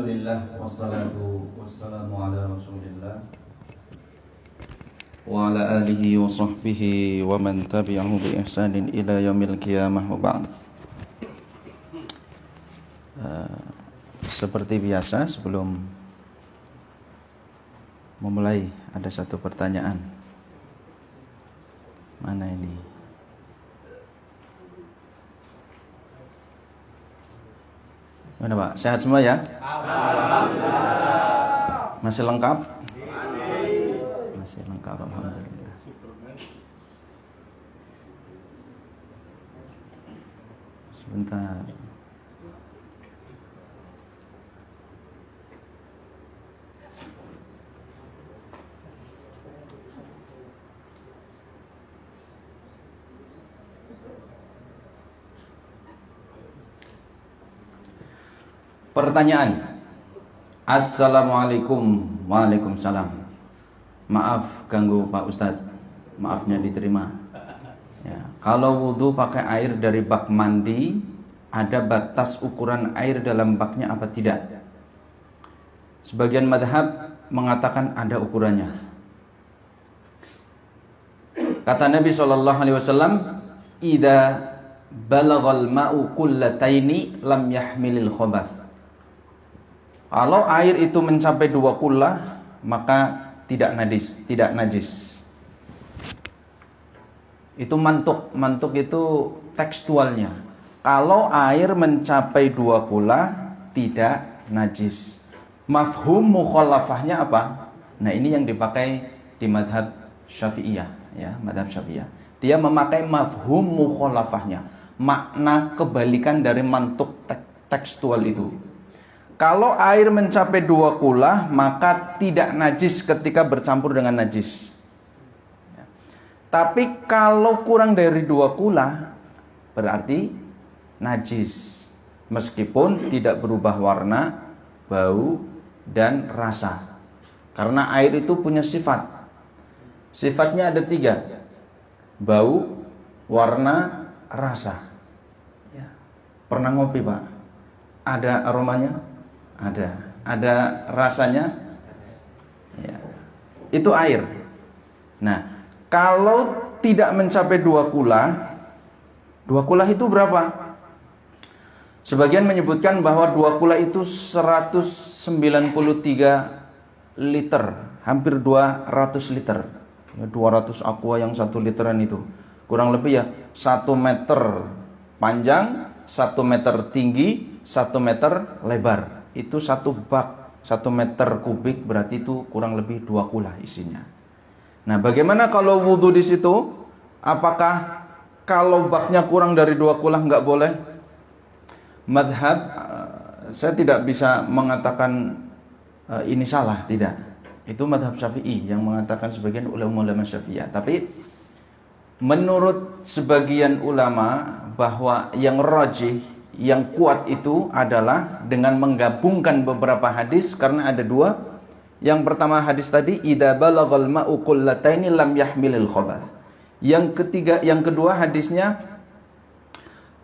Alhamdulillah wassalatu wassalamu ala Rasulillah wa ala alihi wa sahbihi wa man tabi'ahu bi ihsanin ila yaumil qiyamah wa ba'd. Seperti biasa sebelum memulai ada satu pertanyaan. Mana ini? Mana Pak? Sehat semua ya? Alhamdulillah. Masih lengkap? Masih lengkap, alhamdulillah. Sebentar. Pertanyaan. Assalamualaikum. Waalaikumsalam. Maaf ganggu Pak Ustadz. Maafnya diterima. Ya, kalau wudhu pakai air dari bak mandi, ada batas ukuran air dalam baknya apa tidak? Sebagian madhab mengatakan ada ukurannya. Kata Nabi SAW, "Idza balaghal ma'u kullataini lam yahmilil khobath." Kalau air itu mencapai 2 kullah, maka tidak najis. Itu mantuk itu tekstualnya. Kalau air mencapai 2 kullah, tidak najis. Mafhum mukhalafahnya apa? Nah, ini yang dipakai di madhab Syafi'iyah, ya, madhab Syafi'iyah. Dia memakai mafhum mukhalafahnya, makna kebalikan dari mantuk tekstual itu. Kalau air mencapai 2 kullah, maka tidak najis ketika bercampur dengan najis. Ya. Tapi kalau kurang dari 2 kullah, berarti najis. Meskipun tidak berubah warna, bau, dan rasa. Karena air itu punya sifat. Sifatnya ada 3. Bau, warna, rasa. Ya. Pernah ngopi Pak? Ada aromanya? Ada rasanya, ya. Itu air. Nah, kalau tidak mencapai 2 kullah, 2 kullah itu berapa? Sebagian menyebutkan bahwa 2 kullah itu 193 liter, hampir 200 liter. Ya, 200 aqua yang 1 literan itu. Kurang lebih ya 1 meter panjang, 1 meter tinggi, 1 meter lebar. Itu 1 bak, 1 meter kubik, berarti itu kurang lebih 2 kullah isinya. Nah, bagaimana kalau wudhu di situ? Apakah kalau baknya kurang dari 2 kullah nggak boleh? Madhab, saya tidak bisa mengatakan ini salah, tidak. Itu madhab Syafi'i yang mengatakan sebagian ulama Syafi'iyah. Tapi menurut sebagian ulama bahwa yang rajih, yang kuat itu adalah dengan menggabungkan beberapa hadis, karena ada 2. Yang pertama hadis tadi, idza balaghal ma'u qullataini lam yahmilil khobath. Yang kedua hadisnya,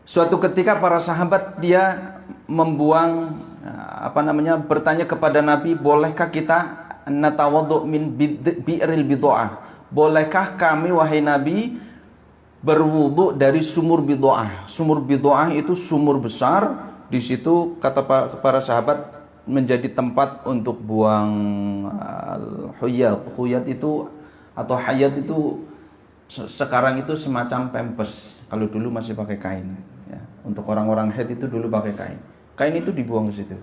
suatu ketika para sahabat dia membuang bertanya kepada Nabi, bolehkah kita natawaddu min bi'ril bid'ah? Bolehkah kami wahai Nabi berwudu dari sumur bid'ah? Sumur bid'ah itu sumur besar. Di situ kata para sahabat menjadi tempat untuk buang huyat itu atau hayat itu sekarang itu semacam pampers. Kalau dulu masih pakai kain, ya. Untuk orang-orang haid itu dulu pakai kain. Kain itu dibuang ke situ,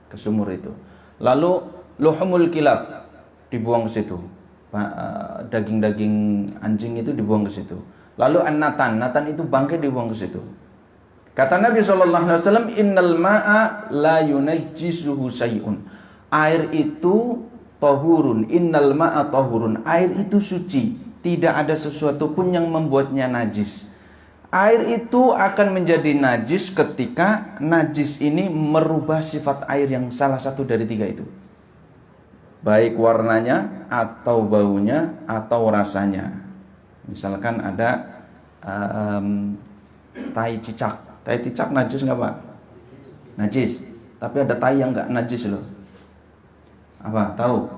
ke sumur itu. Lalu luhumul kilab dibuang ke situ. Daging-daging anjing itu dibuang ke situ. Lalu natan itu bangkai dibuang ke situ. Kata Nabi SAW, innal ma'a la yunajjisuhu syai'un. Air itu tahurun, innal ma'a tahurun. Air itu suci, tidak ada sesuatu pun yang membuatnya najis. Air itu akan menjadi najis ketika najis ini merubah sifat air yang salah satu dari 3 itu. Baik warnanya, atau baunya, atau rasanya. Misalkan ada tai cicak. Tai cicak najis nggak Pak? Najis. tapi ada tai yang nggak najis loh. Apa? Tahu?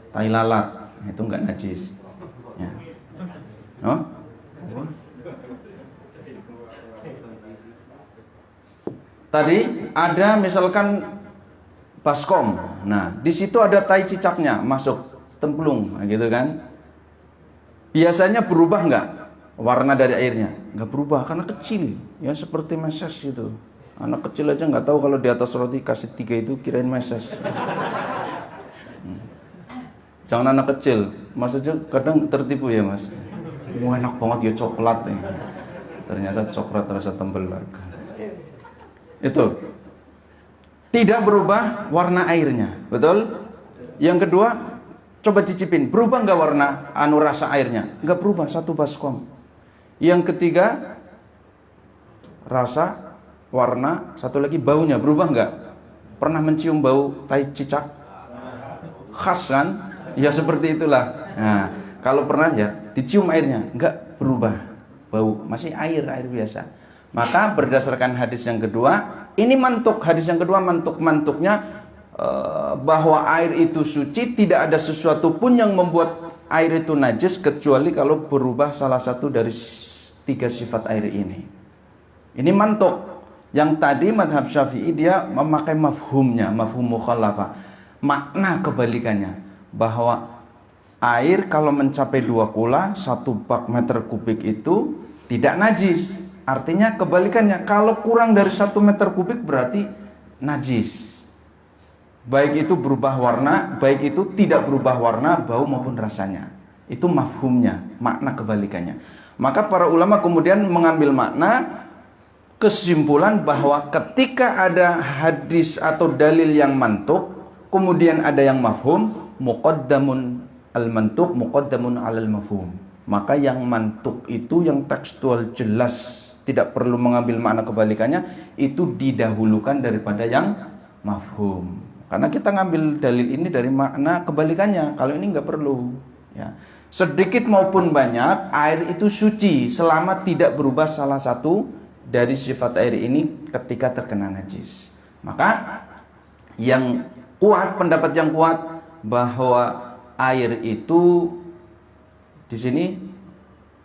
Tai lalat. Itu nggak najis. Ya. Oh? Tadi ada misalkan baskom. Nah, di situ ada tai cicaknya masuk templung, nah, gitu kan? Biasanya berubah nggak warna dari airnya? Nggak berubah karena kecil, ya seperti meses gitu. Anak kecil aja nggak tahu kalau di atas roti kasih 3 itu kirain meses. Jangan anak kecil, Mas aja kadang tertipu ya Mas. Wah, enak banget ya coklat nih. Ternyata coklat rasa tembelang. Itu tidak berubah warna airnya, betul? Yang kedua, coba cicipin, berubah nggak warna rasa airnya? Nggak berubah, satu baskom. Yang ketiga, rasa, warna, satu lagi baunya, berubah nggak? Pernah mencium bau tai cicak? Khas kan? Ya seperti itulah. Nah, kalau pernah ya dicium airnya, nggak berubah bau, masih air biasa. Maka berdasarkan hadis yang kedua, ini mantuk, hadis yang kedua mantuknya bahwa air itu suci, tidak ada sesuatu pun yang membuat air itu najis kecuali kalau berubah salah satu dari 3 sifat air ini. Ini mantuk. Yang tadi madhab Syafi'i dia memakai mafhumnya, mafhum mukhalafah, makna kebalikannya, bahwa air kalau mencapai 2 kula 1 bak meter kubik itu tidak najis. Artinya kebalikannya, kalau kurang dari 1 meter kubik berarti najis. Baik itu berubah warna, baik itu tidak berubah warna, bau maupun rasanya. Itu mafhumnya, makna kebalikannya. Maka para ulama kemudian mengambil makna kesimpulan bahwa ketika ada hadis atau dalil yang mantuk, kemudian ada yang mafhum, muqaddamun al-mantuk, muqaddamun alal mafhum. Maka yang mantuk itu yang tekstual jelas, tidak perlu mengambil makna kebalikannya, itu didahulukan daripada yang mafhum. Karena kita ngambil dalil ini dari makna kebalikannya. Kalau ini nggak perlu. Ya. Sedikit maupun banyak, air itu suci selama tidak berubah salah satu dari sifat air ini ketika terkena najis. Maka yang kuat, pendapat yang kuat bahwa air itu di sini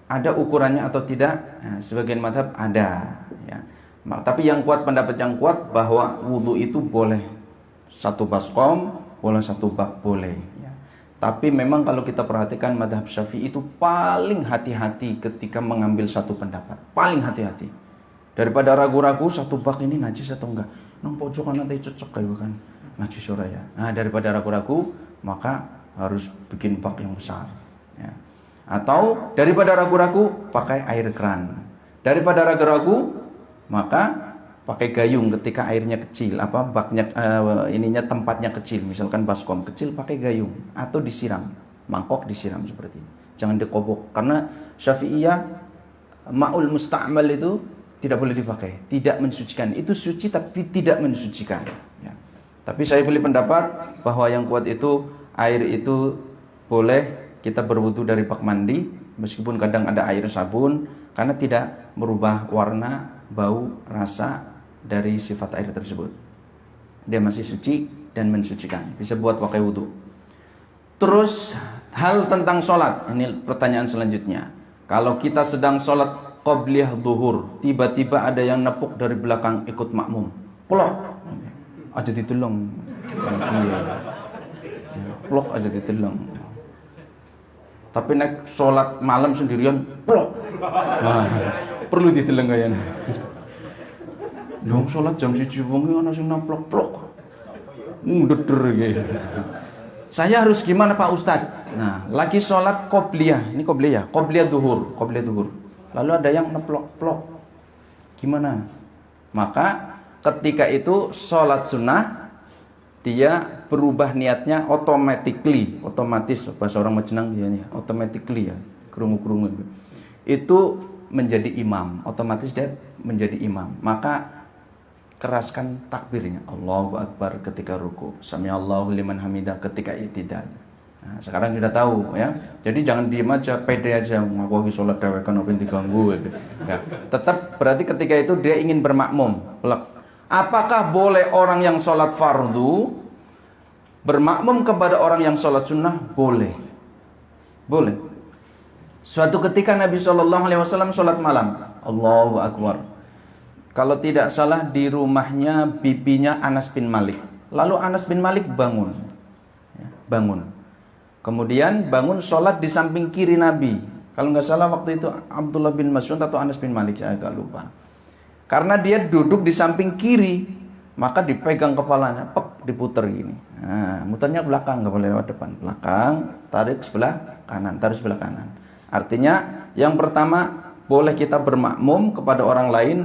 ada ukurannya atau tidak? Nah, sebagian mazhab ada, ya. Tapi yang kuat, pendapat yang kuat bahwa wudhu itu boleh 1 baskom, boleh 1 bak boleh. Ya. Tapi memang kalau kita perhatikan mazhab Syafi'i itu paling hati-hati ketika mengambil satu pendapat, paling hati-hati. Daripada ragu-ragu 1 bak ini najis atau enggak, nang pojokan nanti cocok kayak kan najis ora ya. Nah, daripada ragu-ragu maka harus bikin bak yang besar. Ya. Atau daripada ragu-ragu pakai air keran. Daripada ragu-ragu maka pakai gayung ketika airnya kecil, baknya tempatnya kecil, misalkan baskom kecil pakai gayung atau disiram, mangkok disiram seperti ini. Jangan dikobok karena Syafi'iyah ma'ul musta'mal itu tidak boleh dipakai, tidak mensucikan. Itu suci tapi tidak mensucikan, ya. Tapi saya pilih pendapat bahwa yang kuat itu air itu boleh kita berwudu dari bak mandi, meskipun kadang ada air sabun, karena tidak merubah warna, bau, rasa dari sifat air tersebut. Dia masih suci dan mensucikan, bisa buat pakai wudu. Terus hal tentang sholat, ini pertanyaan selanjutnya. Kalau kita sedang sholat qobliyah zuhur, tiba-tiba ada yang nepuk dari belakang ikut makmum, plok aja ditulung, plok aja ditulung. Tapi naik sholat malam sendirian, plok. Nah, perlu diteleng kayaknya. Dong sholat jam 1 wengi ana sing naplok plok. Ndeder gitu. Saya harus gimana Pak Ustadz? Nah, lagi sholat qobliyah. Ini qobliyah, qobliyah duhur, qobliyah duhur. Lalu ada yang neplok plok. Gimana? Maka ketika itu sholat sunnah, dia berubah niatnya otomatis bahasa orang Majenang dia nih, automatically ya, kerungu-kerungu itu menjadi imam, otomatis dia menjadi imam. Maka keraskan takbirnya, Allahu Akbar ketika ruku, Samiallahu liman hamidah ketika i'tidal. Nah, sekarang sudah tahu ya. Jadi jangan diem aja, pede aja ngaku sholat dewekan apa yang diganggu gitu. Enggak. Tetap berarti ketika itu dia ingin bermakmum, plek. Apakah boleh orang yang sholat fardu bermakmum kepada orang yang sholat sunnah? Boleh. Boleh. Suatu ketika Nabi SAW sholat malam. Allahu Akbar. Kalau tidak salah di rumahnya bibinya Anas bin Malik. Lalu Anas bin Malik bangun. Bangun. Kemudian bangun sholat di samping kiri Nabi. Kalau nggak salah waktu itu Abdullah bin Mas'ud atau Anas bin Malik, saya agak lupa. Karena dia duduk di samping kiri, maka dipegang kepalanya, diputer gini. Nah, muternya belakang, nggak boleh lewat depan. Belakang, tarik sebelah kanan, tarik sebelah kanan. Artinya yang pertama boleh kita bermakmum kepada orang lain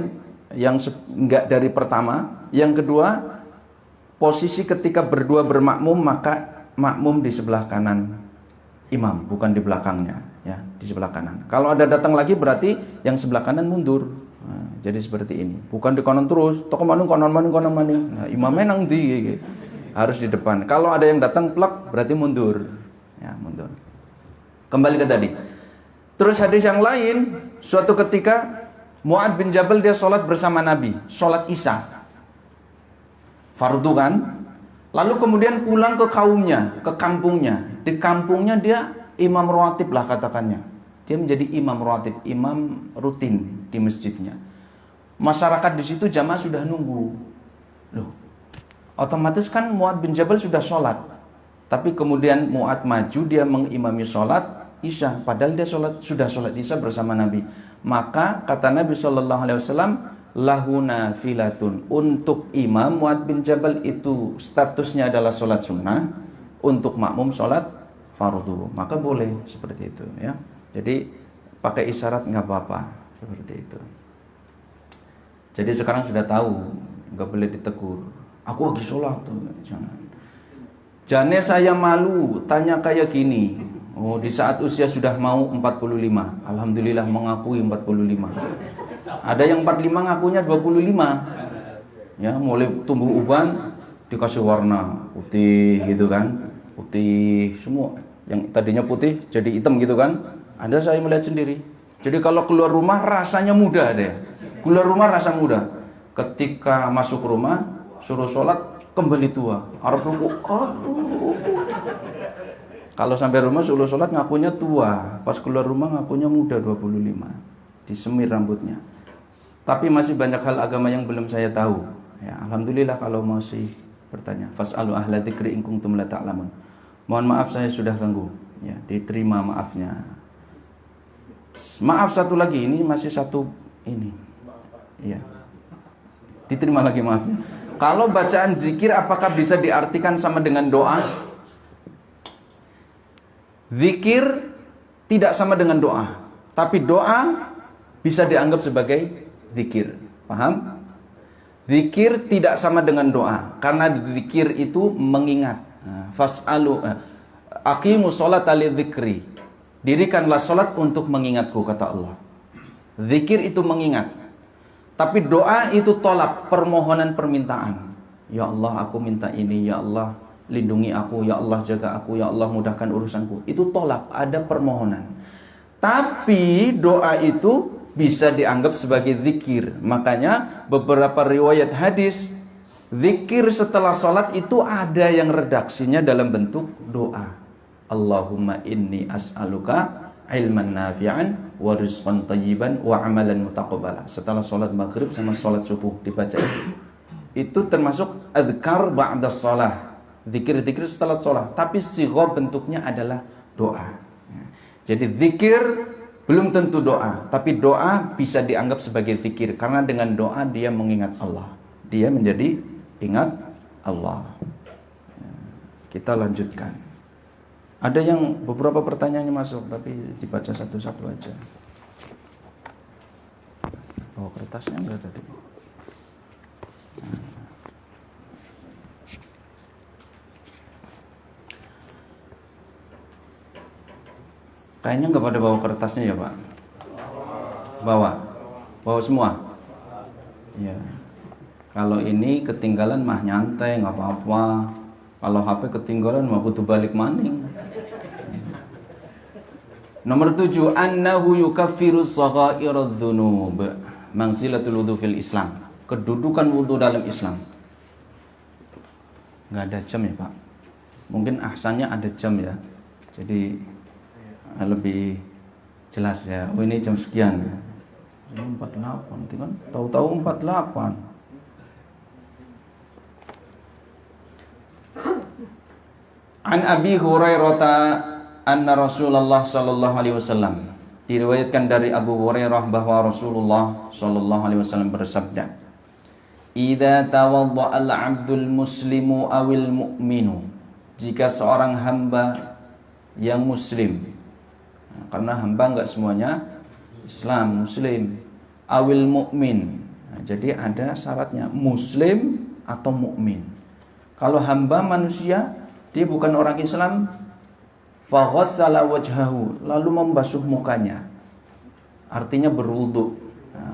yang enggak dari pertama. Yang kedua, posisi ketika berdua bermakmum maka makmum di sebelah kanan imam, bukan di belakangnya, ya, di sebelah kanan. Kalau ada datang lagi berarti yang sebelah kanan mundur. Nah, jadi seperti ini, bukan di kanan terus, toko maning kanan maning. Nah, imamnya nang di, harus di depan. Kalau ada yang datang plak berarti mundur, ya, mundur. Kembali ke tadi. Terus hadis yang lain, suatu ketika Mu'ad bin Jabal dia sholat bersama Nabi, sholat Isya, fardu kan? Lalu kemudian pulang ke kaumnya, ke kampungnya. Di kampungnya dia imam rawatib lah katakannya. Dia menjadi imam rawatib, imam rutin di masjidnya. Masyarakat di situ jamaah sudah nunggu. Loh, otomatis kan Mu'ad bin Jabal sudah sholat. Tapi kemudian Mu'ad maju, dia mengimami sholat Isya. Padahal dia sudah sholat Isya bersama Nabi. Maka kata Nabi SAW, lahu nafilatun, untuk imam Mu'ad bin Jabal itu statusnya adalah sholat sunnah, untuk makmum sholat fardu. Maka boleh seperti itu, ya. Jadi pakai isyarat nggak apa-apa, seperti itu. Jadi sekarang sudah tahu, nggak boleh ditegur. Aku lagi sholat tuh, jangan. Jane saya malu tanya kayak gini. Oh, di saat usia sudah mau 45. Alhamdulillah mengakui 45. Ada yang 45 ngakunya 25. Ya, mulai tumbuh uban dikasih warna putih gitu kan. Putih semua. Yang tadinya putih jadi hitam gitu kan. Ada saya melihat sendiri. Jadi kalau keluar rumah rasanya muda deh. Keluar rumah rasa muda. Ketika masuk rumah suruh sholat kembali tua. Arab ruku. Kalau sampai rumah suruh sholat ngakunya tua. Pas keluar rumah ngakunya muda 25. Disemir rambutnya. Tapi masih banyak hal agama yang belum saya tahu. Ya, alhamdulillah kalau masih bertanya. Fas'alu ahla dzikri in kuntum la ta'lamun. Mohon maaf saya sudah ganggu. Ya, diterima maafnya. Maaf satu lagi, ini masih satu ini. Ya. Diterima lagi maafnya. Kalau bacaan zikir apakah bisa diartikan sama dengan doa? Zikir tidak sama dengan doa, tapi doa bisa dianggap sebagai zikir. Paham? Zikir tidak sama dengan doa, karena zikir itu mengingat. Fas'alu aqimus sholata lidzikri. Dirikanlah salat untuk mengingatku, kata Allah. Zikir itu mengingat. Tapi doa itu tolak, permohonan, permintaan. Ya Allah, aku minta ini, ya Allah lindungi aku, ya Allah jaga aku, ya Allah mudahkan urusanku. Itu tolak, ada permohonan. Tapi doa itu bisa dianggap sebagai zikir. Makanya beberapa riwayat hadis, zikir setelah salat itu ada yang redaksinya dalam bentuk doa. Allahumma inni as'aluka ilman nafi'an wa rizqan tayyiban wa amalan mutaqabbala. Setelah salat maghrib sama salat subuh dibaca itu. Itu termasuk adzkar ba'da shalah. Zikir-zikir setelah salat, tapi sighah bentuknya adalah doa. Jadi zikir belum tentu doa, tapi doa bisa dianggap sebagai zikir karena dengan doa dia mengingat Allah. Dia menjadi ingat Allah. Kita lanjutkan. Ada yang beberapa pertanyaannya masuk, tapi dibaca satu-satu aja. Oh, kertasnya enggak tadi. Kayaknya enggak pada bawa kertasnya ya, Pak? Bawa semua? Iya. Kalau ini ketinggalan mah nyantai, enggak apa-apa. Kalau HP ketinggalan mah butuh balik maning. Nomor 7, annahu yukaffiru sagha'iradz dzunub. Manzilatul wudu fil Islam. kedudukan wudhu dalam Islam. Nggak ada jam ya Pak? Mungkin ahsannya ada jam ya, jadi lebih jelas ya. Oh ini jam sekian ya. 48 itu kan, tahu-tahu 48. An Abi Hurairah anna Rasulullah sallallahu alaihi wasallam, diriwayatkan dari Abu Hurairah bahwa Rasulullah sallallahu alaihi wasallam bersabda, "Idza tawadda'a al-'abdul muslimu awil mu'minu," jika seorang hamba yang muslim, karena hamba enggak semuanya Islam, muslim, awil mu'min. Jadi ada syaratnya, muslim atau mukmin. Kalau hamba manusia, dia bukan orang Islam, faghassala wajhahu, lalu membasuh mukanya. Artinya berwudu.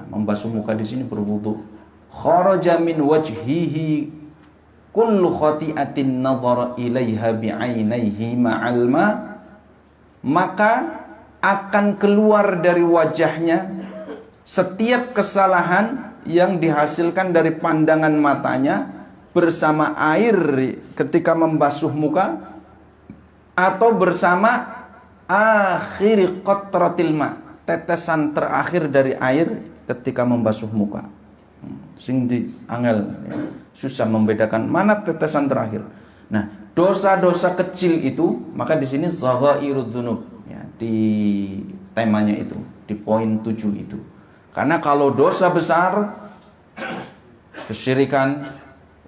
Membasuh muka di sini berwudu. Kharaja min wajhihi kullu khati'atin nadhara ilaiha bi'ainaihi ma'al ma, maka akan keluar dari wajahnya setiap kesalahan yang dihasilkan dari pandangan matanya bersama air ketika membasuh muka, atau bersama akhir qatratil ma, tetesan terakhir dari air ketika membasuh muka. Sing di angel ya. Susah membedakan mana tetesan terakhir. Nah, dosa-dosa kecil itu, maka di sini zaghairudz dzunub ya, di temanya itu, di poin 7 itu. Karena kalau dosa besar, kesyirikan,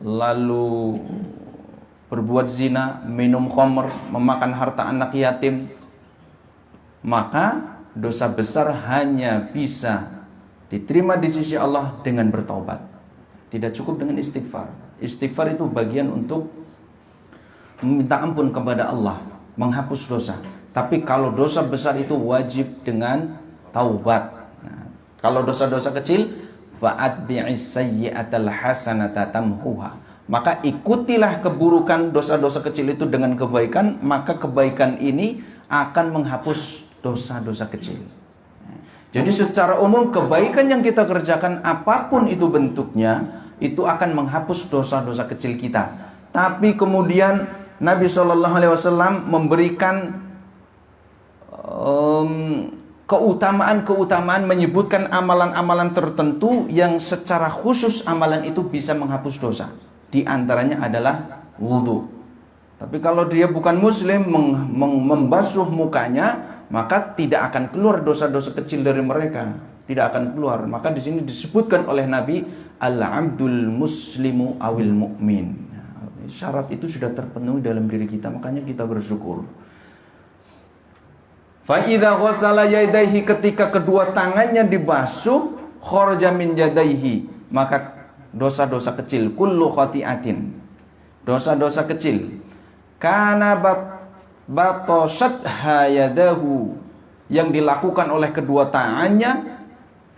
lalu berbuat zina, minum khamr, memakan harta anak yatim, maka dosa besar hanya bisa diterima di sisi Allah dengan bertaubat. Tidak cukup dengan istighfar. Istighfar itu bagian untuk meminta ampun kepada Allah, menghapus dosa. Tapi kalau dosa besar itu wajib dengan taubat. Nah, kalau dosa-dosa kecil, fa'atbi'is sayyi'atal hasanata tamhuha, maka ikutilah keburukan dosa-dosa kecil itu dengan kebaikan, maka kebaikan ini akan menghapus dosa-dosa kecil. Jadi secara umum kebaikan yang kita kerjakan apapun itu bentuknya, itu akan menghapus dosa-dosa kecil kita. Tapi kemudian Nabi SAW memberikan keutamaan-keutamaan, menyebutkan amalan-amalan tertentu yang secara khusus amalan itu bisa menghapus dosa. Di antaranya adalah wudu. Tapi kalau dia bukan muslim, membasuh mukanya, maka tidak akan keluar dosa-dosa kecil dari mereka, tidak akan keluar. Maka di sini disebutkan oleh Nabi, al-'abdul muslimu awil mu'min. Syarat itu sudah terpenuhi dalam diri kita, makanya kita bersyukur. Fa idza ghassala yadayhi, ketika kedua tangannya dibasuh, kharaja min yadayhi, maka dosa-dosa kecil, kullu khati'atin, dosa-dosa kecil, kana batoshatha yadahu, yang dilakukan oleh kedua tangannya,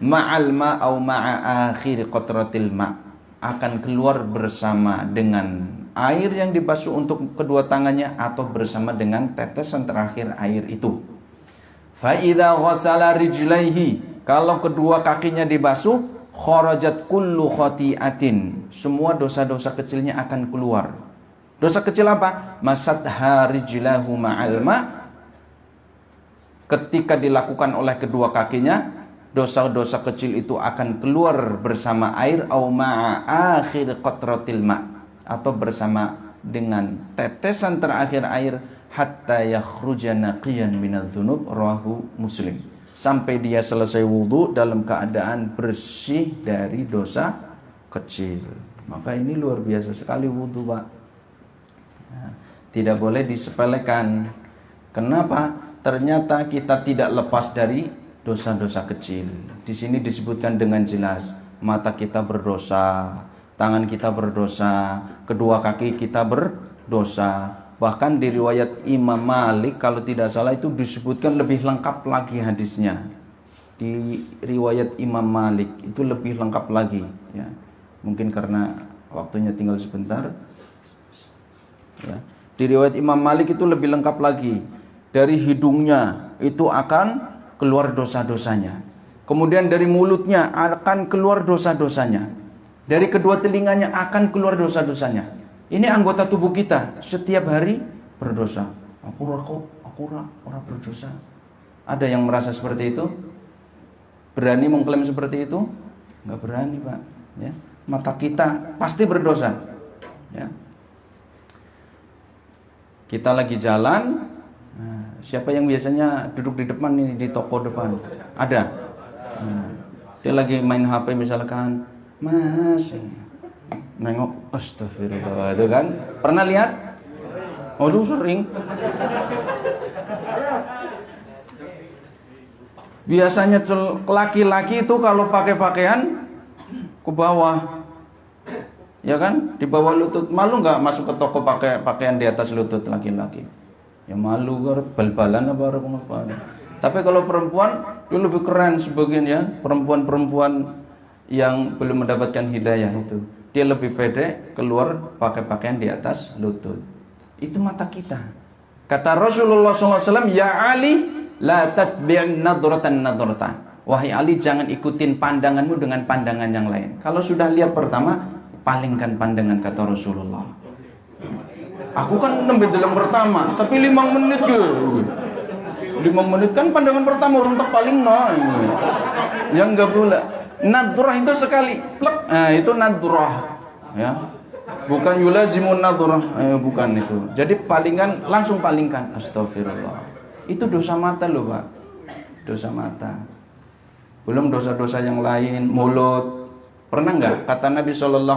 ma'al ma au ma'a akhir qatratil ma, akan keluar bersama dengan air yang dibasuh untuk kedua tangannya atau bersama dengan tetesan terakhir air itu. Fa idza ghassala rijlaihi, kalau kedua kakinya dibasuh, kharajat kullu khati'atin, semua dosa-dosa kecilnya akan keluar. Dosa kecil apa? Masatha rijlahu ma'al ma, ketika dilakukan oleh kedua kakinya, dosa-dosa kecil itu akan keluar bersama air, au ma'a akhir qatratil ma, atau bersama dengan tetesan terakhir air, hatta yakhruja naqiyan minadz-dzunub, rawahu Muslim, sampai dia selesai wudu dalam keadaan bersih dari dosa kecil. Maka ini luar biasa sekali wudu, Pak. Tidak boleh disepelekan. Kenapa? Ternyata kita tidak lepas dari dosa-dosa kecil. Di sini disebutkan dengan jelas, mata kita berdosa, tangan kita berdosa, kedua kaki kita berdosa. Bahkan di riwayat Imam Malik, kalau tidak salah itu disebutkan lebih lengkap lagi hadisnya. Di riwayat Imam Malik itu lebih lengkap lagi ya. Mungkin karena waktunya tinggal sebentar ya. Di riwayat Imam Malik itu lebih lengkap lagi. Dari hidungnya itu akan keluar dosa-dosanya. Kemudian dari mulutnya akan keluar dosa-dosanya. Dari kedua telinganya akan keluar dosa-dosanya. Ini anggota tubuh kita setiap hari berdosa. Aku orang berdosa. Ada yang merasa seperti itu? Berani mengklaim seperti itu? Enggak berani, Pak. Ya. Mata kita pasti berdosa. Ya. Kita lagi jalan. Nah, siapa yang biasanya duduk di depan nih, di toko depan? Ada. Nah, dia lagi main HP misalkan, Mas, nengok, astagfirullah, itu kan? Pernah lihat? Oh, itu sering. Biasanya laki-laki itu kalau pakai pakaian ke bawah, ya kan? Di bawah lutut. Malu nggak masuk ke toko pakai pakaian di atas lutut laki-laki? Ya malu, bal-balan apa. Tapi kalau perempuan, dia lebih keren sebagian ya. Perempuan-perempuan yang belum mendapatkan hidayah itu, dia lebih pede keluar pakai pakaian di atas lutut. Itu mata kita. Kata Rasulullah SAW, ya Ali, la tatbi'in nadratan nadrata. Wahai Ali, jangan ikutin pandanganmu dengan pandangan yang lain. Kalau sudah lihat pertama, palingkan pandangan, kata Rasulullah. Aku kan nembe dalam pertama, tapi 5 menit ke. 5 menit kan pandangan pertama orang tak paling yang enggak pula. Nadrah itu sekali plek, itu nadrah ya. Bukan yulazimun nadrah, bukan itu. Jadi palingkan, langsung palingkan. Astagfirullah. Itu dosa mata loh, Pak. Dosa mata. Belum dosa-dosa yang lain, mulut. Pernah enggak kata Nabi SAW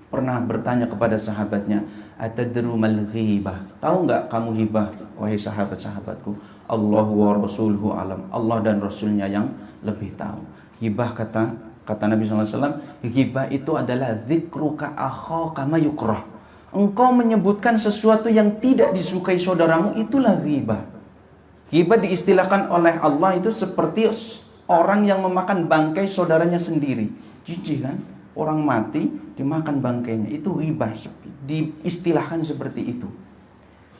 pernah bertanya kepada sahabatnya, atadru mal ghibah? Tahu enggak kamu hibah, wahai sahabat-sahabatku? Allah wa rasuluhu alam. Allah dan Rasulnya yang lebih tahu. Hibah kata Nabi SAW, hibah itu adalah dzikruka akhaka ma yukrah. Engkau menyebutkan sesuatu yang tidak disukai saudaramu, itulah hibah. Hibah diistilahkan oleh Allah itu seperti orang yang memakan bangkai saudaranya sendiri. Jijik kan? Orang mati dimakan bangkainya, itu hibah. Diistilahkan seperti itu.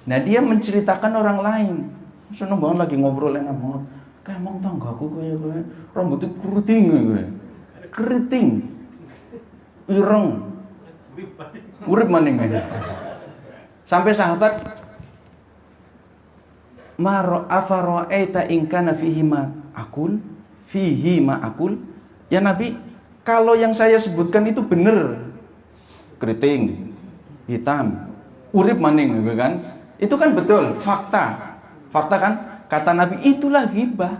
Nah, dia menceritakan orang lain. Seneng banget lagi ngobrol enak banget. Kayak emang tanggaku kayak rambutnya keriting, ireng, urip maning aja. Sampai sahabat, maro afaro'aita in kana fihi ma akul. Ya Nabi, kalau yang saya sebutkan itu benar, keriting, hitam, urip maning, kan? Itu kan betul, fakta kan? Kata Nabi, itulah ghibah.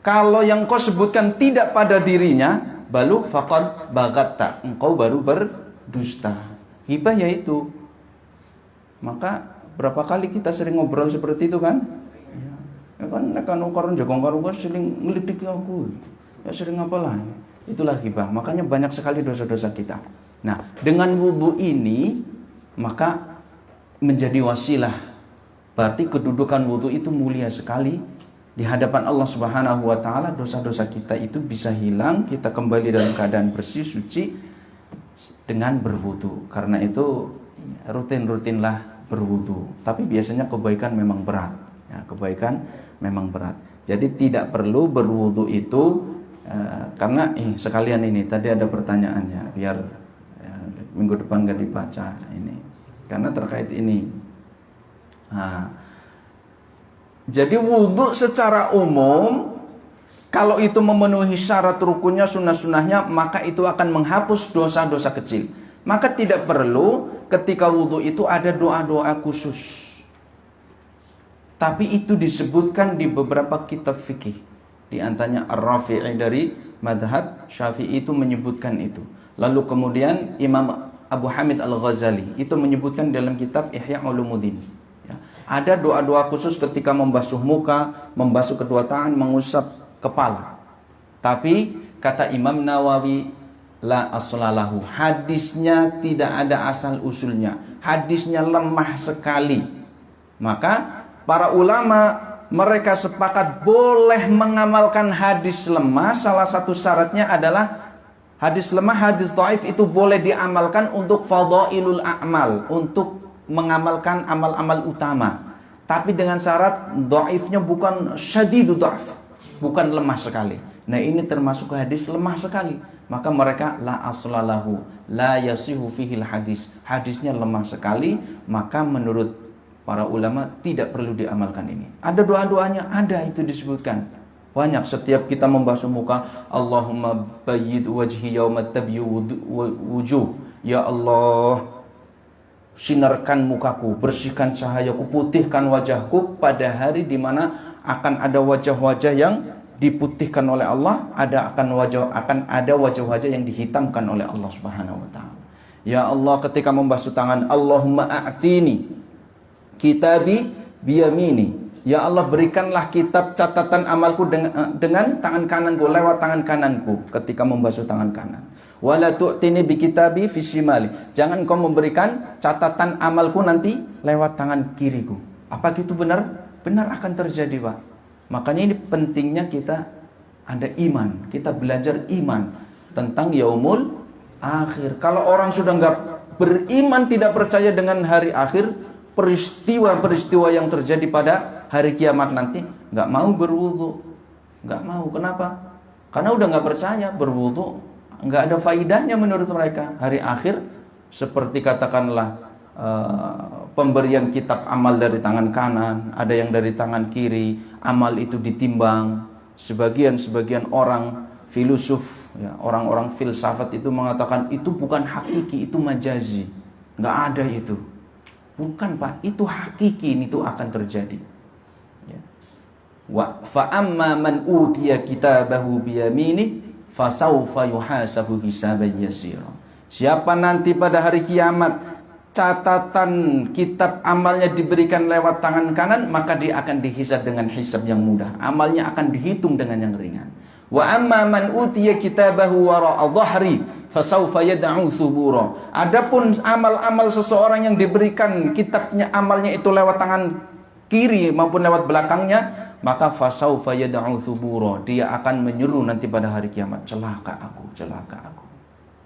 Kalau yang kau sebutkan tidak pada dirinya, balu faqad bagatta, engkau baru berdusta. Ghibah yaitu. Maka berapa kali kita sering ngobrol seperti itu kan? Ya kan ukaran jagong karo sering ngelidiki aku. Ya sering apalah. Itulah ghibah. Makanya banyak sekali dosa-dosa kita. Nah, dengan wudu ini maka menjadi wasilah. Berarti kedudukan wudu itu mulia sekali di hadapan Allah Subhanahu wa taala. Dosa-dosa kita itu bisa hilang, kita kembali dalam keadaan bersih, suci dengan berwudu. Karena itu rutin-rutinlah berwudu. Tapi biasanya kebaikan memang berat. Ya, kebaikan memang berat. Jadi tidak perlu berwudu itu karena sekalian ini tadi ada pertanyaannya, biar minggu depan gak dibaca ini. Karena terkait ini. Nah, jadi wudhu secara umum, kalau itu memenuhi syarat rukunnya, sunnah-sunnahnya, maka itu akan menghapus dosa-dosa kecil. Maka tidak perlu ketika wudhu itu ada doa-doa khusus. Tapi itu disebutkan di beberapa kitab fikih. Di antaranya Ar-Rafi'i dari madhab Syafi'i itu menyebutkan itu. Lalu kemudian Imam Abu Hamid Al-Ghazali itu menyebutkan dalam kitab Ihya Ulumuddin. Ya. Ada doa-doa khusus ketika membasuh muka, membasuh kedua tangan, mengusap kepala. Tapi kata Imam Nawawi, la aslalahu. Hadisnya tidak ada asal usulnya. Hadisnya lemah sekali. Maka para ulama mereka sepakat boleh mengamalkan hadis lemah. Salah satu syaratnya adalah hadis lemah, hadis dhaif itu boleh diamalkan untuk fadhailul a'mal, untuk mengamalkan amal-amal utama. Tapi dengan syarat dhaifnya bukan syadidu dhaf, bukan lemah sekali. Nah ini termasuk hadis lemah sekali. Maka mereka la aslalahu, la yasihu fihil hadis. Hadisnya lemah sekali, maka menurut para ulama tidak perlu diamalkan ini. Ada doa-doanya, ada itu disebutkan. Banyak setiap kita membasuh muka, Allahumma bayyid wajhi yawma tabyu wujuh. Ya Allah, sinarkan mukaku, bersihkan cahayaku, putihkan wajahku pada hari di mana akan ada wajah-wajah yang diputihkan oleh Allah, akan ada wajah-wajah yang dihitamkan oleh Allah Subhanahu wa taala. Ya Allah, ketika membasuh tangan, Allahumma a'tini kitabi biyamini. Ya Allah, berikanlah kitab catatan amalku dengan tangan kananku, lewat tangan kananku ketika membasuh tangan kanan. Wala tu'tini bi kitabi fi shimali. Jangan kau memberikan catatan amalku nanti lewat tangan kiriku. Apa itu benar? Benar akan terjadi, Pak. Makanya ini pentingnya kita ada iman. Kita belajar iman tentang yaumul akhir. Kalau orang sudah enggak beriman, tidak percaya dengan hari akhir, peristiwa-peristiwa yang terjadi pada hari kiamat nanti, nggak mau berwudu, nggak mau. Kenapa? Karena udah nggak percaya. Berwudu nggak ada faidahnya menurut mereka. Hari akhir seperti katakanlah pemberian kitab amal dari tangan kanan, ada yang dari tangan kiri. Amal itu ditimbang. Sebagian orang filosof, ya, orang-orang filsafat itu mengatakan itu bukan hakiki, itu majazi, nggak ada itu. Bukan, Pak, itu hakiki, itu akan terjadi. Ya. Wa fa amma man utiya kitabahu biyamini fasawfa yuhasabu hisaban yasira. Siapa nanti pada hari kiamat catatan kitab amalnya diberikan lewat tangan kanan, maka dia akan dihisab dengan hisab yang mudah. Amalnya akan dihitung dengan yang ringan. Wa amma man utiya kitabahu wara'a dhahri fasawfa yad'u thubura. Adapun amal-amal seseorang yang diberikan kitabnya amalnya itu lewat tangan kiri maupun lewat belakangnya, maka fasawfa yad'u thubura. Dia akan menyeru nanti pada hari kiamat, celaka aku, celaka aku.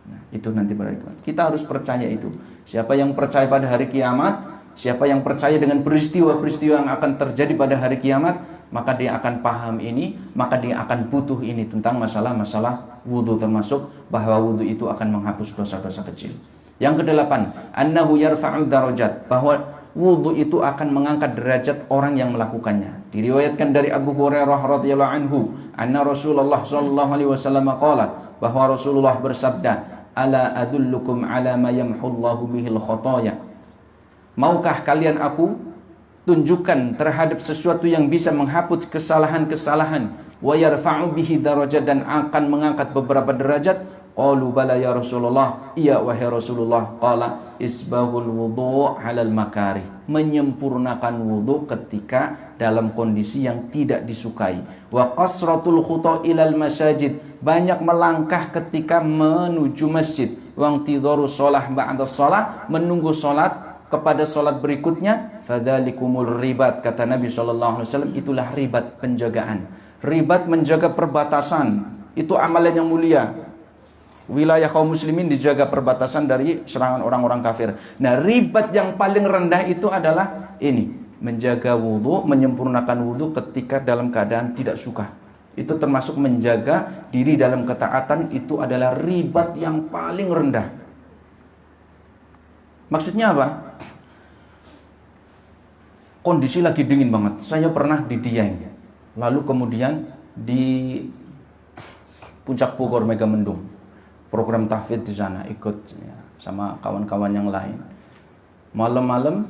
Nah, itu nanti pada hari kiamat. Kita harus percaya itu. Siapa yang percaya pada hari kiamat, siapa yang percaya dengan peristiwa-peristiwa yang akan terjadi pada hari kiamat, maka dia akan paham ini, maka dia akan butuh ini tentang masalah-masalah wudu, termasuk bahwa wudu itu akan menghapus dosa-dosa kecil. Yang kedelapan, annahu yarfa'u darajat, bahwa wudu itu akan mengangkat derajat orang yang melakukannya. Diriwayatkan dari Abu Hurairah radhiyallahu anhu, anna Rasulullah sallallahu alaihi wasallam qala, bahwa Rasulullah bersabda, ala adullukum ala ma yamhullahu bihil khotoya. Maukah kalian aku tunjukkan terhadap sesuatu yang bisa menghapus kesalahan-kesalahan, wa yarfa'u bihi darajat, dan akan mengangkat beberapa derajat? Qalu bala ya Rasulullah, iya wahai Rasulullah. Qala isbahul wudu' halal makari, menyempurnakan wudu ketika dalam kondisi yang tidak disukai. Wa qasratul khuta' ilal masajid, banyak melangkah ketika menuju masjid. Wa intidharu shalah ba'da shalah, menunggu salat kepada salat berikutnya. Fadzalikumul ribat, kata Nabi sallallahu alaihi wasallam, itulah ribat, penjagaan. Ribat menjaga perbatasan, itu amalan yang mulia. Wilayah kaum muslimin dijaga perbatasan dari serangan orang-orang kafir. Nah, ribat yang paling rendah itu adalah ini, menjaga wudu, menyempurnakan wudu ketika dalam keadaan tidak suka. Itu termasuk menjaga diri dalam ketaatan, itu adalah ribat yang paling rendah. Maksudnya apa? Kondisi lagi dingin banget. Saya pernah di Dieng, lalu kemudian di Puncak Bogor Megamendung, program tahfidz di sana, ikut ya, sama kawan-kawan yang lain. Malam-malam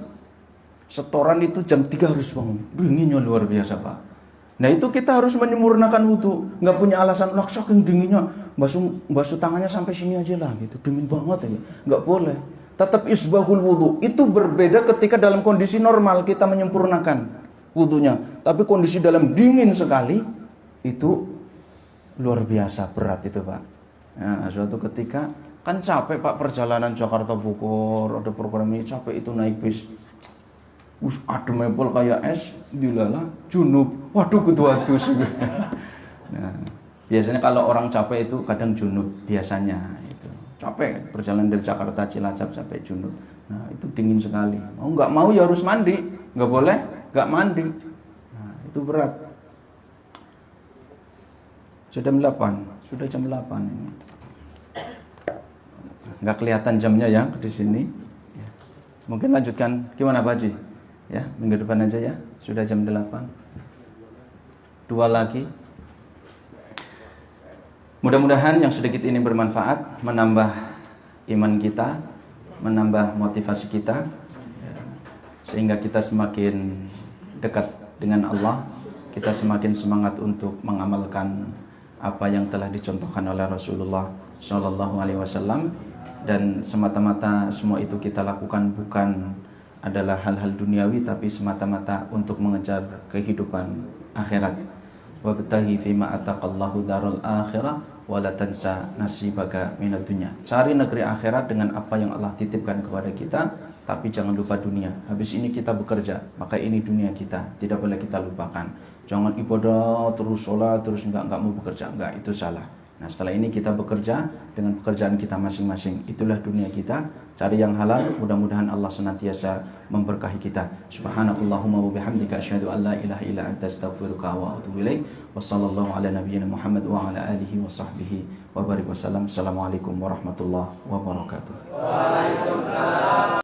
setoran itu jam 3 harus bangun. Dinginnya luar biasa, Pak. Nah, itu kita harus menyempurnakan wudu. Nggak punya alasan, lah saking dinginnya basuh tangannya sampai sini aja lah gitu. Dingin banget ya. Nggak boleh. Tetap isbahul wudu. Itu berbeda ketika dalam kondisi normal kita menyempurnakan wudunya. Tapi kondisi dalam dingin sekali, itu luar biasa berat itu, Pak. Nah, suatu ketika kan capek, Pak, perjalanan Jakarta Bogor, ada program ini, capek itu naik bis. Adem mepol kayak es, dilalah junub. Waduh, kudu adus. Nah, biasanya kalau orang capek itu kadang junub biasanya itu. Capek perjalanan dari Jakarta Cilacap sampai junub. Nah, itu dingin sekali. Mau nggak mau ya harus mandi, nggak boleh nggak mandi. Nah, itu berat. Sudah jam 8. Sudah jam 8 ini. Nggak kelihatan jamnya ya di sini. Ya. Mungkin lanjutkan gimana Pak Haji? Ya, minggu depan aja ya. Sudah jam 8. 2 lagi. Mudah-mudahan yang sedikit ini bermanfaat, menambah iman kita, menambah motivasi kita, ya, sehingga kita semakin dekat dengan Allah, kita semakin semangat untuk mengamalkan apa yang telah dicontohkan oleh Rasulullah Shallallahu Alaihi Wasallam, dan semata-mata semua itu kita lakukan bukan adalah hal-hal duniawi, tapi semata-mata untuk mengejar kehidupan akhirat. Wabtaghi fima ataqallahu darul akhirah wala tansa nasibaka minad dunya. Cari negeri akhirat dengan apa yang Allah titipkan kepada kita, tapi jangan lupa dunia. Habis ini kita bekerja, maka ini dunia kita, tidak boleh kita lupakan. Jangan ibadah terus, sholat terus, enggak mau bekerja, enggak, itu salah. Nah, setelah ini kita bekerja dengan pekerjaan kita masing-masing. Itulah dunia kita. Cari yang halal, mudah-mudahan Allah senantiasa memberkahi kita. Subhanakallahumma wa bihamdika asyhadu an la ilaha illa anta astaghfiruka wa atubu ilaik. Wassallallahu ala nabiyyina Muhammad wa ala alihi wa sahbihi wa barik wasallam. Assalamualaikum warahmatullahi wabarakatuh. Waalaikumsalam.